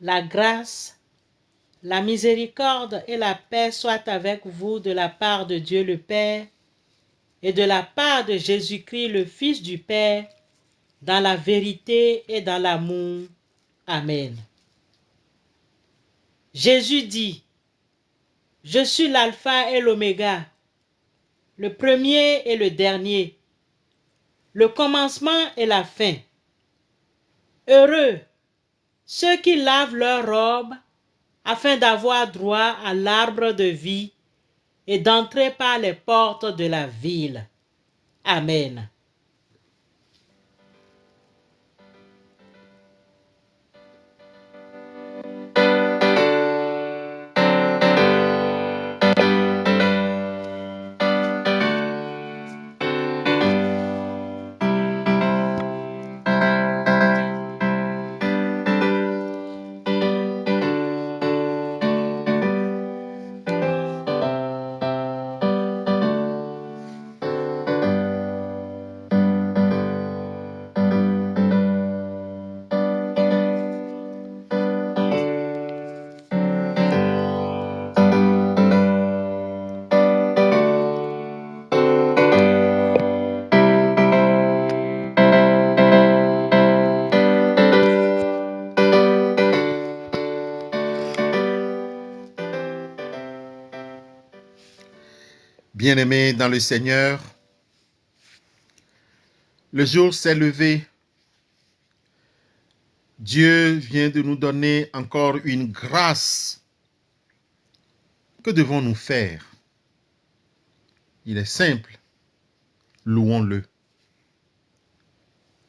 La grâce, la miséricorde et la paix soient avec vous de la part de Dieu le Père et de la part de Jésus-Christ le Fils du Père, dans la vérité et dans l'amour. Amen. Jésus dit, je suis l'alpha et l'oméga, le premier et le dernier, le commencement et la fin. Heureux ceux qui lavent leurs robes afin d'avoir droit à l'arbre de vie et d'entrer par les portes de la ville. Amen. Bien-aimés dans le Seigneur, le jour s'est levé. Dieu vient de nous donner encore une grâce. Que devons-nous faire? Il est simple. Louons-le.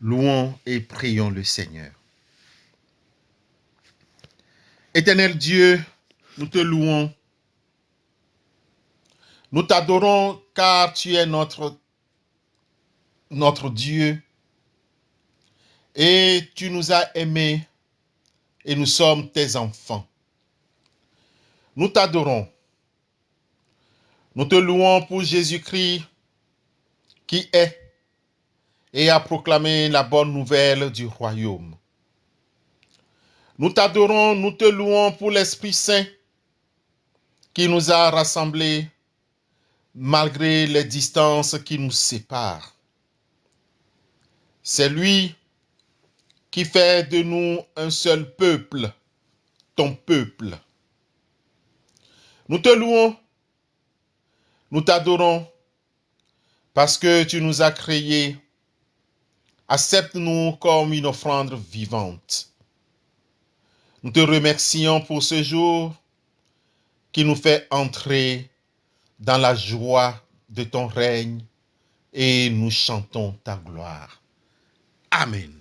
Louons et prions le Seigneur. Éternel Dieu, nous te louons. Nous t'adorons car tu es notre Dieu et tu nous as aimés et nous sommes tes enfants. Nous t'adorons. Nous te louons pour Jésus-Christ qui est et a proclamé la bonne nouvelle du royaume. Nous t'adorons, nous te louons pour l'Esprit Saint qui nous a rassemblés malgré les distances qui nous séparent. C'est lui qui fait de nous un seul peuple, ton peuple. Nous te louons, nous t'adorons parce que tu nous as créés. Accepte-nous comme une offrande vivante. Nous te remercions pour ce jour qui nous fait entrer dans la joie de ton règne et nous chantons ta gloire. Amen.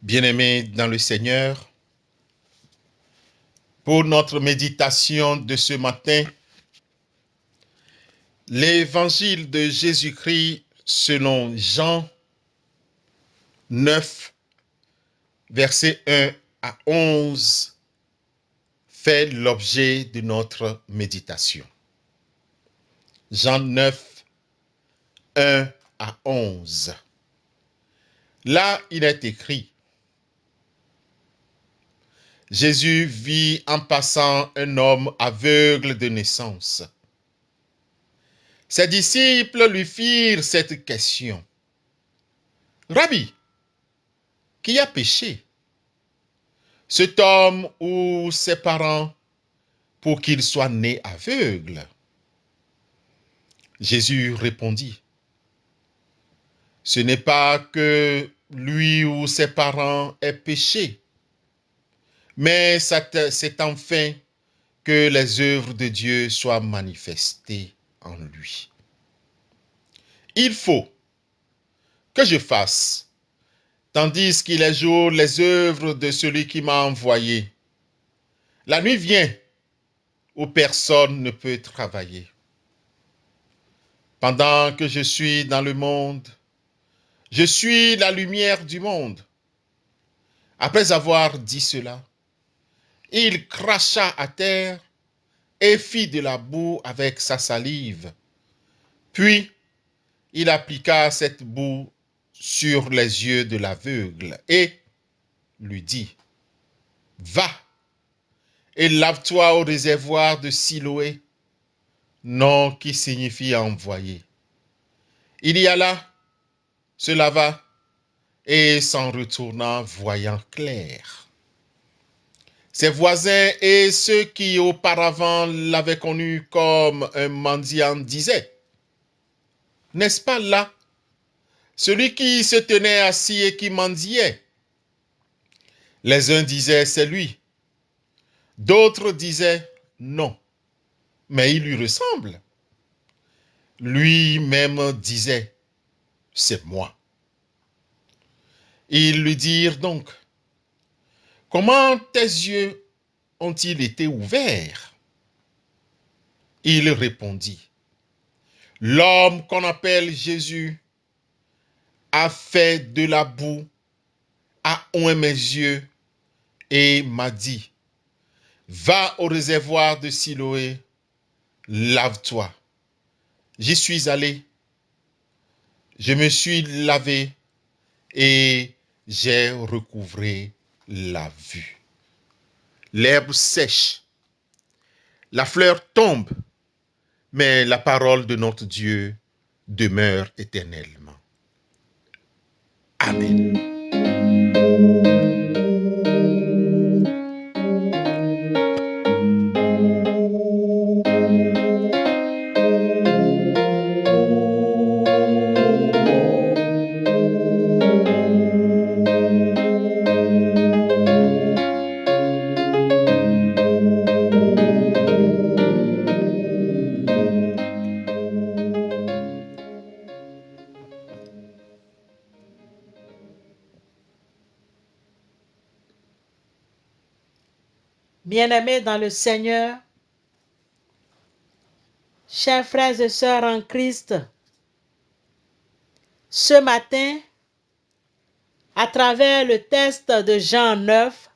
Bien-aimés dans le Seigneur, pour notre méditation de ce matin, l'évangile de Jésus-Christ selon Jean 9, versets 1 à 11, fait l'objet de notre méditation. Jean 9, 1 à 11. Là, il est écrit: Jésus vit en passant un homme aveugle de naissance. Ses disciples lui firent cette question: Rabbi, qui a péché, cet homme ou ses parents, pour qu'il soit né aveugle? Jésus répondit, ce n'est pas que lui ou ses parents aient péché, mais c'est enfin que les œuvres de Dieu soient manifestées en lui. Il faut que je fasse, tandis qu'il est jour, les œuvres de celui qui m'a envoyé. La nuit vient où personne ne peut travailler. Pendant que je suis dans le monde, je suis la lumière du monde. Après avoir dit cela, il cracha à terre et fit de la boue avec sa salive. Puis, il appliqua cette boue sur les yeux de l'aveugle et lui dit, « Va et lave-toi au réservoir de Siloé, nom qui signifie envoyé. » Il y alla, se lava et s'en retourna voyant clair. Ses voisins et ceux qui auparavant l'avaient connu comme un mendiant disaient, « N'est-ce pas là celui qui se tenait assis et qui mendiait? » Les uns disaient, « C'est lui. » D'autres disaient, « Non, mais il lui ressemble. » Lui-même disait, « C'est moi. » Ils lui dirent donc, « Comment tes yeux ont-ils été ouverts? » Il répondit, « L'homme qu'on appelle Jésus a fait de la boue, a oint mes yeux et m'a dit, « Va au réservoir de Siloé, lave-toi. » J'y suis allé, je me suis lavé et j'ai recouvré la vue. L'herbe sèche, la fleur tombe, mais la parole de notre Dieu demeure éternellement. Amen. Bien-aimés dans le Seigneur, chers frères et sœurs en Christ, ce matin, à travers le texte de Jean 9,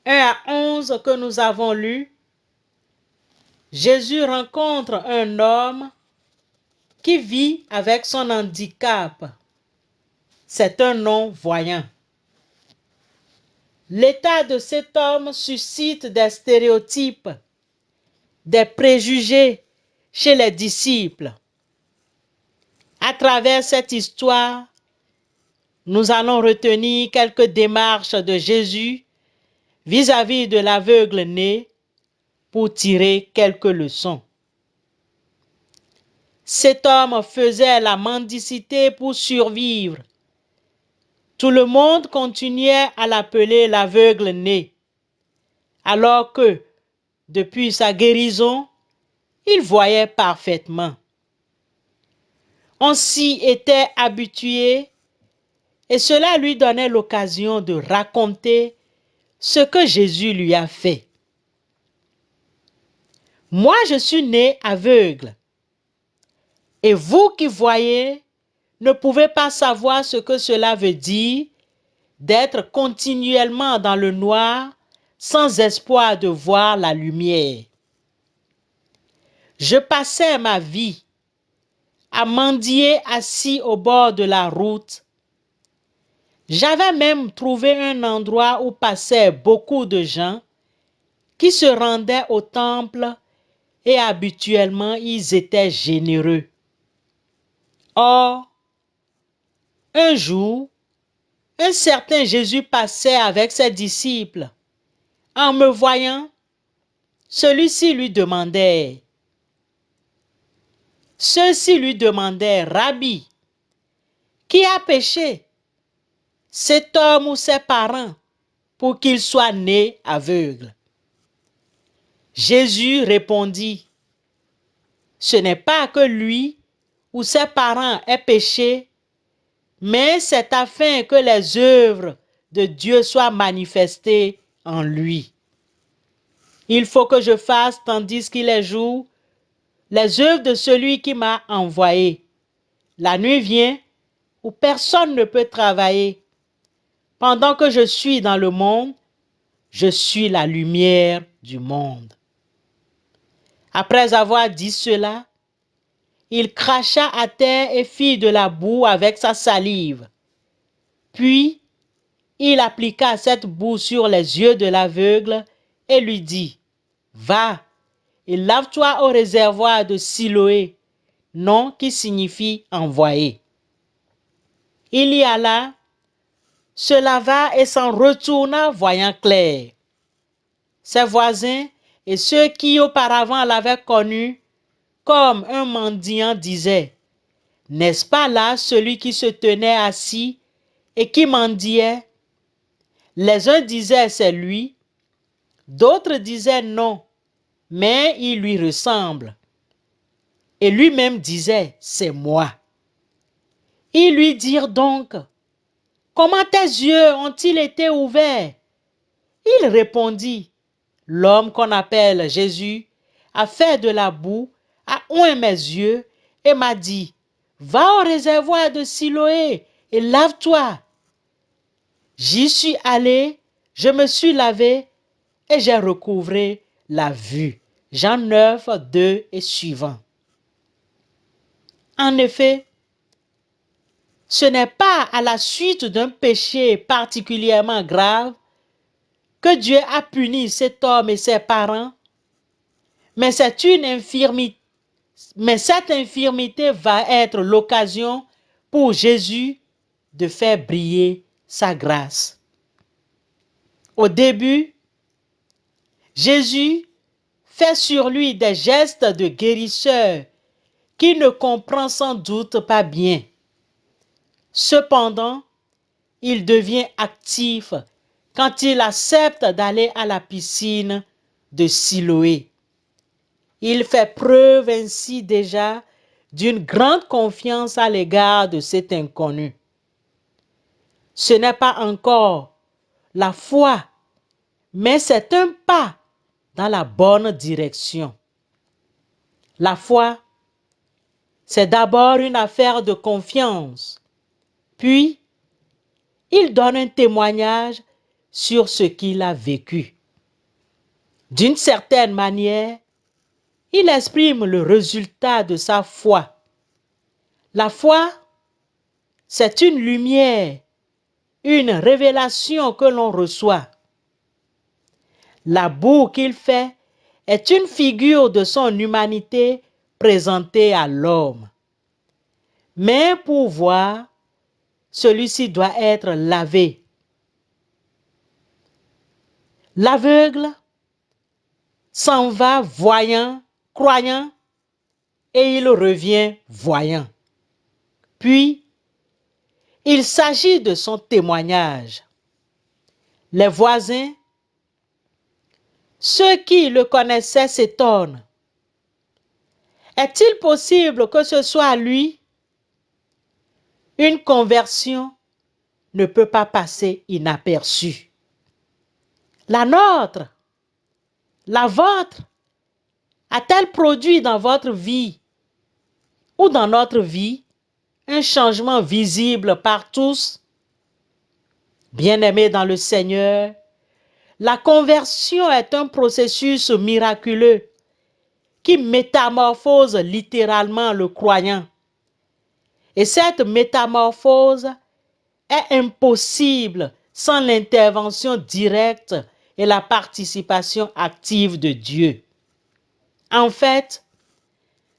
1 à 11 que nous avons lu, Jésus rencontre un homme qui vit avec son handicap. C'est un non-voyant. L'état de cet homme suscite des stéréotypes, des préjugés chez les disciples. À travers cette histoire, nous allons retenir quelques démarches de Jésus vis-à-vis de l'aveugle né pour tirer quelques leçons. Cet homme faisait la mendicité pour survivre. Tout le monde continuait à l'appeler l'aveugle né, alors que, depuis sa guérison, il voyait parfaitement. On s'y était habitué et cela lui donnait l'occasion de raconter ce que Jésus lui a fait. Moi, je suis né aveugle. Et vous qui voyez, ne pouvez pas savoir ce que cela veut dire d'être continuellement dans le noir sans espoir de voir la lumière. Je passais ma vie à mendier assis au bord de la route. J'avais même trouvé un endroit où passaient beaucoup de gens qui se rendaient au temple et habituellement ils étaient généreux. Or, un jour, un certain Jésus passait avec ses disciples. En me voyant, Ceux-ci lui demandaient, Rabbi, qui a péché, cet homme ou ses parents, pour qu'il soit né aveugle? Jésus répondit, ce n'est pas que lui ou ses parents aient péché, mais c'est afin que les œuvres de Dieu soient manifestées en lui. Il faut que je fasse, tandis qu'il est jour, les œuvres de celui qui m'a envoyé. La nuit vient où personne ne peut travailler. Pendant que je suis dans le monde, je suis la lumière du monde. Après avoir dit cela, il cracha à terre et fit de la boue avec sa salive. Puis, il appliqua cette boue sur les yeux de l'aveugle et lui dit, « Va et lave-toi au réservoir de Siloé, nom qui signifie envoyé. » Il y alla, se lava et s'en retourna voyant clair. Ses voisins et ceux qui auparavant l'avaient connu comme un mendiant disaient, « N'est-ce pas là celui qui se tenait assis et qui mendiait? » Les uns disaient, « C'est lui », d'autres disaient, « Non, mais il lui ressemble. » Et lui-même disait, « C'est moi. » Ils lui dirent donc, « Comment tes yeux ont-ils été ouverts? » Il répondit, « L'homme qu'on appelle Jésus a fait de la boue, a oint mes yeux et m'a dit, « Va au réservoir de Siloé et lave-toi. » J'y suis allé, je me suis lavé et j'ai recouvré la vue. Jean 9, 2 et suivant. En effet, ce n'est pas à la suite d'un péché particulièrement grave que Dieu a puni cet homme et ses parents, mais cette infirmité va être l'occasion pour Jésus de faire briller sa grâce. Au début, Jésus fait sur lui des gestes de guérisseur qu'il ne comprend sans doute pas bien. Cependant, il devient actif quand il accepte d'aller à la piscine de Siloé. Il fait preuve ainsi déjà d'une grande confiance à l'égard de cet inconnu. Ce n'est pas encore la foi, mais c'est un pas dans la bonne direction. La foi, c'est d'abord une affaire de confiance, puis il donne un témoignage sur ce qu'il a vécu. D'une certaine manière, il exprime le résultat de sa foi. La foi, c'est une lumière, une révélation que l'on reçoit. La boue qu'il fait est une figure de son humanité présentée à l'homme. Mais pour voir, celui-ci doit être lavé. L'aveugle s'en va voyant, croyant, et il revient voyant. Puis, il s'agit de son témoignage. Les voisins, ceux qui le connaissaient s'étonnent. Est-il possible que ce soit lui? Une conversion ne peut pas passer inaperçue. La nôtre, la vôtre, a-t-elle produit dans votre vie ou dans notre vie un changement visible par tous? Bien-aimés dans le Seigneur, la conversion est un processus miraculeux qui métamorphose littéralement le croyant. Et cette métamorphose est impossible sans l'intervention directe et la participation active de Dieu. En fait,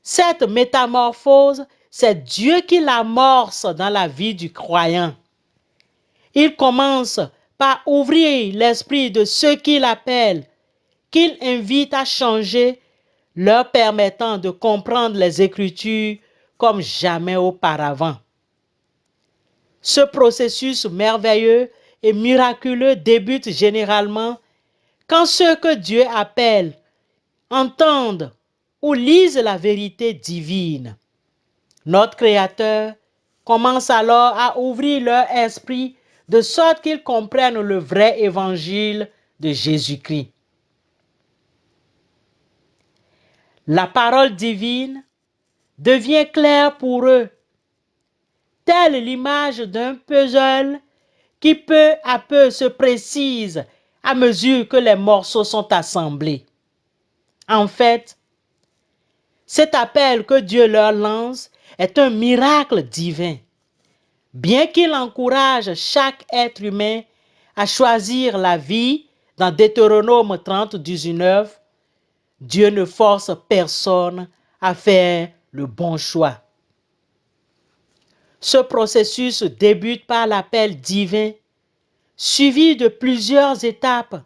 cette métamorphose, c'est Dieu qui l'amorce dans la vie du croyant. Il commence par ouvrir l'esprit de ceux qu'il appelle, qu'il invite à changer, leur permettant de comprendre les Écritures comme jamais auparavant. Ce processus merveilleux et miraculeux débute généralement quand ceux que Dieu appelle entendent ou lisent la vérité divine. Notre Créateur commence alors à ouvrir leur esprit de sorte qu'ils comprennent le vrai évangile de Jésus-Christ. La parole divine devient claire pour eux, telle l'image d'un puzzle qui peu à peu se précise à mesure que les morceaux sont assemblés. En fait, cet appel que Dieu leur lance est un miracle divin. Bien qu'il encourage chaque être humain à choisir la vie, dans Deutéronome 30, 19, Dieu ne force personne à faire le bon choix. Ce processus débute par l'appel divin, suivi de plusieurs étapes.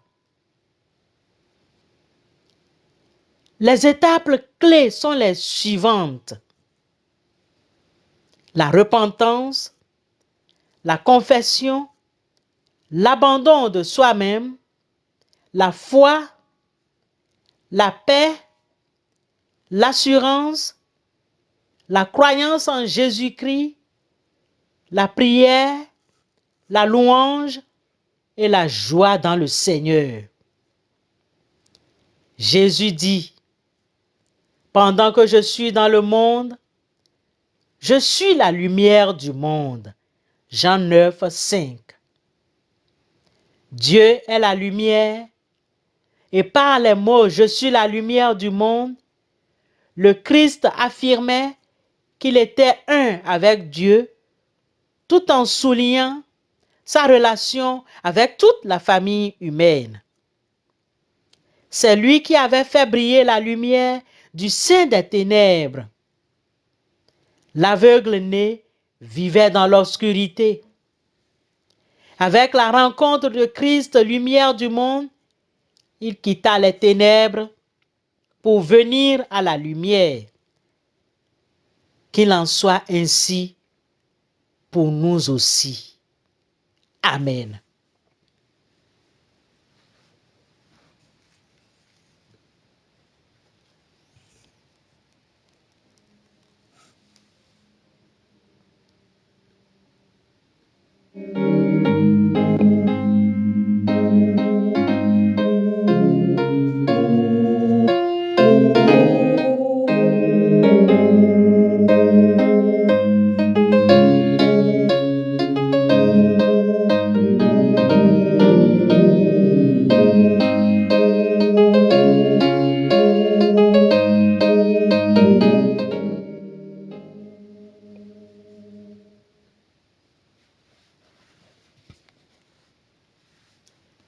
Les étapes clés sont les suivantes: la repentance, la confession, l'abandon de soi-même, la foi, la paix, l'assurance, la croyance en Jésus-Christ, la prière, la louange et la joie dans le Seigneur. Jésus dit: pendant que je suis dans le monde, je suis la lumière du monde. Jean 9, 5. Dieu est la lumière, et par les mots « je suis la lumière du monde », le Christ affirmait qu'il était un avec Dieu, tout en soulignant sa relation avec toute la famille humaine. C'est lui qui avait fait briller la lumière du sein des ténèbres. L'aveugle né vivait dans l'obscurité. Avec la rencontre de Christ, lumière du monde, il quitta les ténèbres pour venir à la lumière. Qu'il en soit ainsi pour nous aussi. Amen.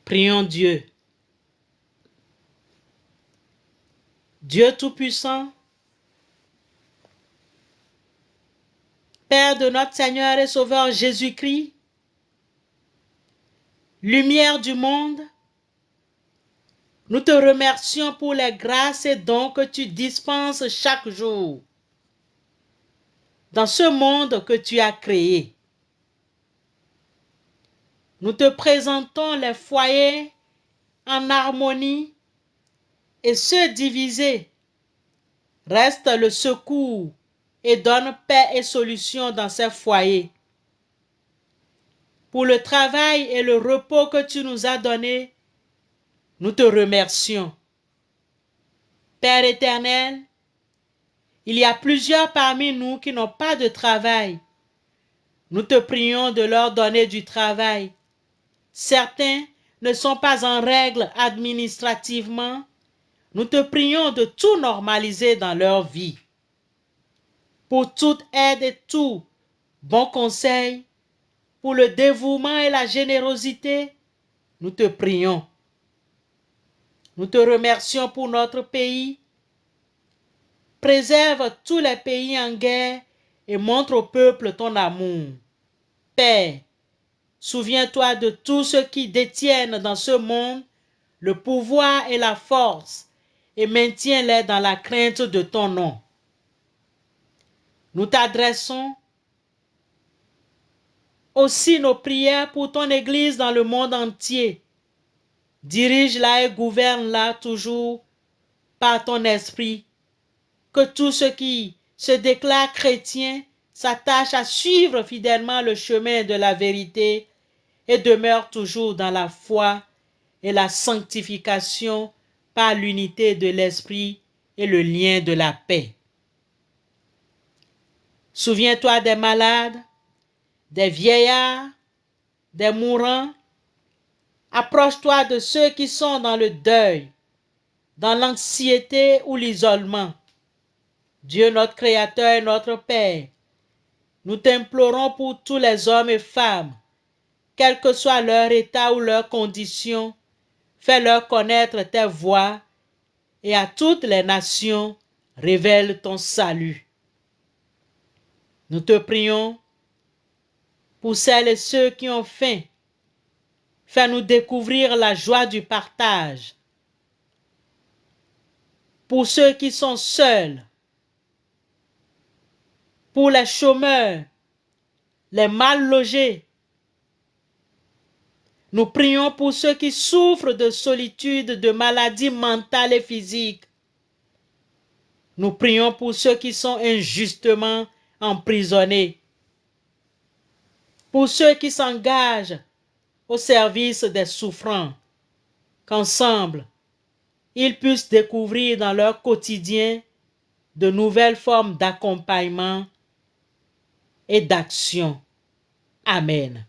Prions Dieu. Dieu Tout-Puissant, Père de notre Seigneur et Sauveur Jésus-Christ, lumière du monde, nous te remercions pour les grâces et dons que tu dispenses chaque jour dans ce monde que tu as créé. Nous te présentons les foyers en harmonie et ceux divisés. Reste le secours et donne paix et solution dans ces foyers. Pour le travail et le repos que tu nous as donnés, nous te remercions. Père éternel, il y a plusieurs parmi nous qui n'ont pas de travail. Nous te prions de leur donner du travail. Certains ne sont pas en règle administrativement. Nous te prions de tout normaliser dans leur vie. Pour toute aide et tout bon conseil, pour le dévouement et la générosité, nous te prions. Nous te remercions pour notre pays. Préserve tous les pays en guerre et montre au peuple ton amour. Père, souviens-toi de tous ceux qui détiennent dans ce monde le pouvoir et la force, et maintiens-les dans la crainte de ton nom. Nous t'adressons aussi nos prières pour ton Église dans le monde entier. Dirige-la et gouverne-la toujours par ton esprit. Que tous ceux qui se déclarent chrétiens s'attachent à suivre fidèlement le chemin de la vérité et demeurent toujours dans la foi et la sanctification par l'unité de l'esprit et le lien de la paix. Souviens-toi des malades, des vieillards, des mourants. Approche-toi de ceux qui sont dans le deuil, dans l'anxiété ou l'isolement. Dieu notre Créateur et notre Père, nous t'implorons pour tous les hommes et femmes, quel que soit leur état ou leur condition, fais-leur connaître tes voies et à toutes les nations, révèle ton salut. Nous te prions pour celles et ceux qui ont faim. Fais-nous découvrir la joie du partage. Pour ceux qui sont seuls, pour les chômeurs, les mal logés. Nous prions pour ceux qui souffrent de solitude, de maladies mentales et physiques. Nous prions pour ceux qui sont injustement emprisonnés. Pour ceux qui s'engagent au service des souffrants, qu'ensemble, ils puissent découvrir dans leur quotidien de nouvelles formes d'accompagnement et d'action. Amen.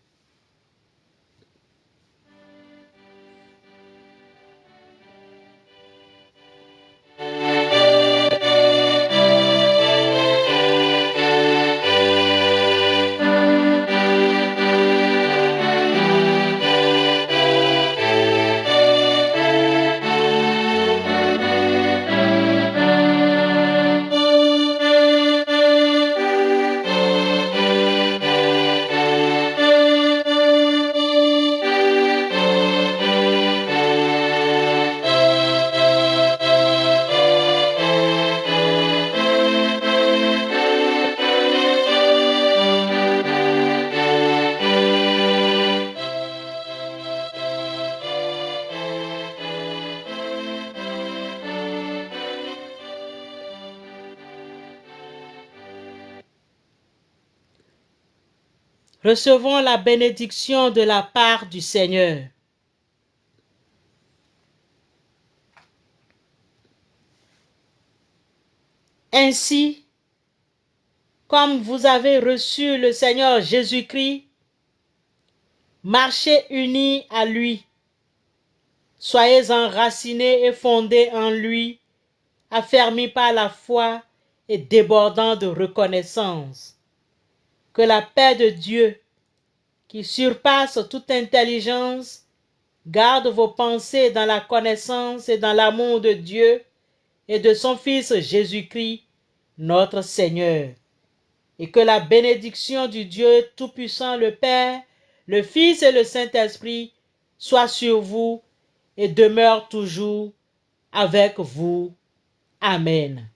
Recevons la bénédiction de la part du Seigneur. Ainsi, comme vous avez reçu le Seigneur Jésus-Christ, marchez unis à lui. Soyez enracinés et fondés en lui, affermis par la foi et débordant de reconnaissance. Que la paix de Dieu, qui surpasse toute intelligence, garde vos pensées dans la connaissance et dans l'amour de Dieu et de son Fils Jésus-Christ, notre Seigneur. Et que la bénédiction du Dieu Tout-Puissant, le Père, le Fils et le Saint-Esprit soit sur vous et demeure toujours avec vous. Amen.